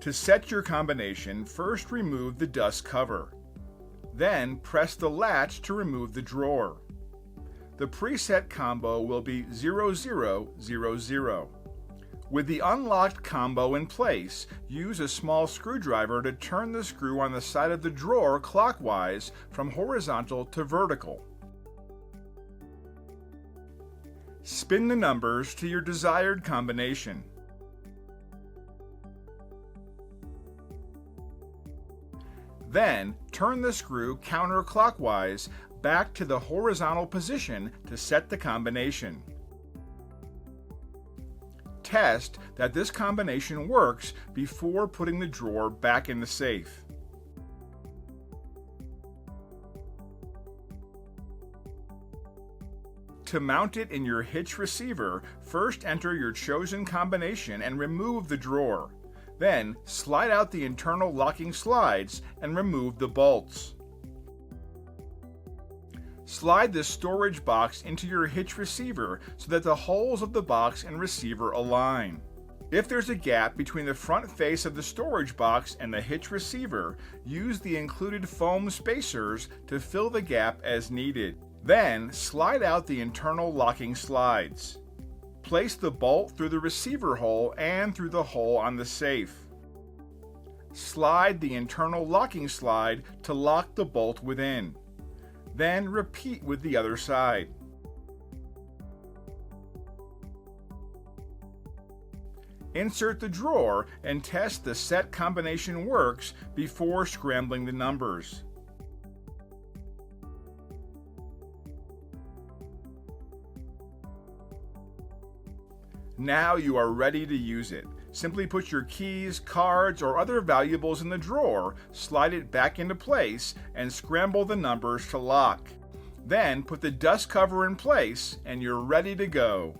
To set your combination, first remove the dust cover. Then press the latch to remove the drawer. The preset combo will be 0000. With the unlocked combo in place, use a small screwdriver to turn the screw on the side of the drawer clockwise from horizontal to vertical. Spin the numbers to your desired combination. Then, turn the screw counterclockwise back to the horizontal position to set the combination. Test that this combination works before putting the drawer back in the safe. To mount it in your Hitch receiver, first enter your chosen combination and remove the drawer. Then, slide out the internal locking slides and remove the bolts. Slide the storage box into your Hitch receiver so that the holes of the box and receiver align. If there's a gap between the front face of the storage box and the Hitch receiver, use the included foam spacers to fill the gap as needed. Then, slide out the internal locking slides. Place the bolt through the receiver hole and through the hole on the safe. Slide the internal locking slide to lock the bolt within. Then repeat with the other side. Insert the drawer and test the set combination works before scrambling the numbers. Now you are ready to use it. Simply put your keys, cards, or other valuables in the drawer, slide it back into place, and scramble the numbers to lock. Then put the dust cover in place and you're ready to go.